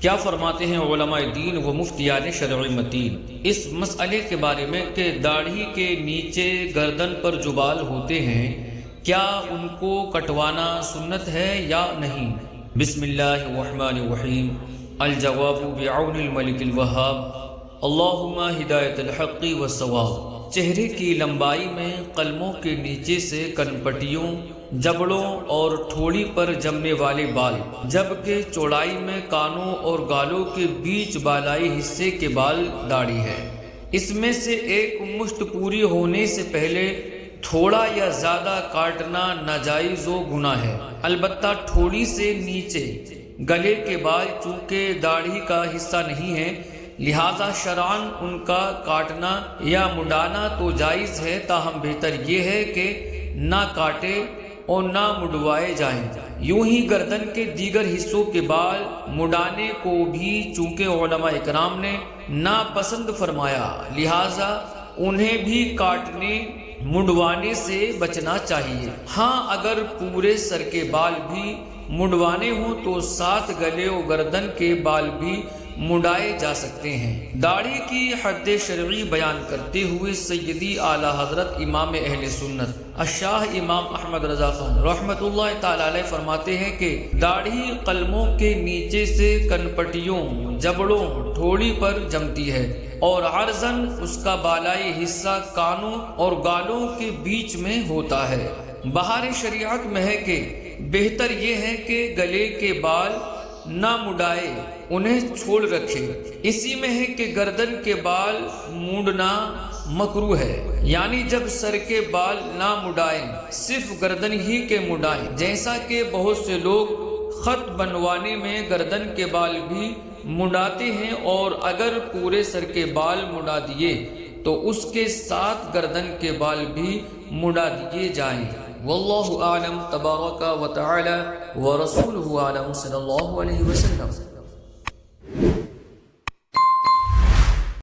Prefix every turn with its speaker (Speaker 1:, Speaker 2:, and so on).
Speaker 1: کیا فرماتے ہیں علماء دین و مفتیان شرع متین اس مسئلے کے بارے میں کہ داڑھی کے نیچے گردن پر جو بال ہوتے ہیں کیا ان کو کٹوانا سنت ہے یا نہیں؟ بسم اللہ الرحمن الرحیم۔ الجواب بعون الملک الوہاب، اللہم ہدایت الحق والصواب۔ چہرے کی لمبائی میں قلموں کے نیچے سے کنپٹیوں، جبڑوں اور ٹھوڑی پر جمنے والے بال، جبکہ چوڑائی میں کانوں اور گالوں کے بیچ بالائی حصے کے بال داڑھی ہے۔ اس میں سے ایک مشت پوری ہونے سے پہلے تھوڑا یا زیادہ کاٹنا ناجائز و گناہ ہے۔ البتہ ٹھوڑی سے نیچے گلے کے بال چونکہ داڑھی کا حصہ نہیں ہے، لہذا شرعاً ان کا کاٹنا یا منڈانا تو جائز ہے، تاہم بہتر یہ ہے کہ نہ کاٹے اور نہ مڈوائے جائیں۔ یوں ہی گردن کے دیگر حصوں کے بال مڈانے کو بھی چونکہ علماء اکرام نے ناپسند فرمایا، لہذا انہیں بھی کاٹنے منڈوانے سے بچنا چاہیے۔ ہاں اگر پورے سر کے بال بھی منڈوانے ہوں تو ساتھ گلے و گردن کے بال بھی منڈائے جا سکتے ہیں۔ داڑھی کی حد شرعی بیان کرتے ہوئے سیدی اعلیٰ حضرت امام اہل سنت الشاہ امام احمد رضا خان رحمۃ اللہ تعالی علیہ فرماتے ہیں کہ داڑھی قلموں کے نیچے سے کنپٹیوں، جبڑوں، ٹھوڑی پر جمتی ہے اور عرضاً اس کا بالائی حصہ کانوں اور گالوں کے بیچ میں ہوتا ہے۔ بہار شریعت میں ہے کہ بہتر یہ ہے کہ گلے کے بال نہ مڈائے، انہیں چھوڑ رکھے۔ اسی میں ہے کہ گردن کے بال مونڈنا مکروہ ہے، یعنی جب سر کے بال نہ مڈائیں، صرف گردن ہی کے مڈائیں، جیسا کہ بہت سے لوگ خط بنوانے میں گردن کے بال بھی منڈاتے ہیں، اور اگر پورے سر کے بال منڈا دیے تو اس کے ساتھ گردن کے بال بھی منڈا دیے جائیں۔ واللہ اعلم تبارک و تعالی ورسولہ اعلم صلی اللہ علیہ وسلم۔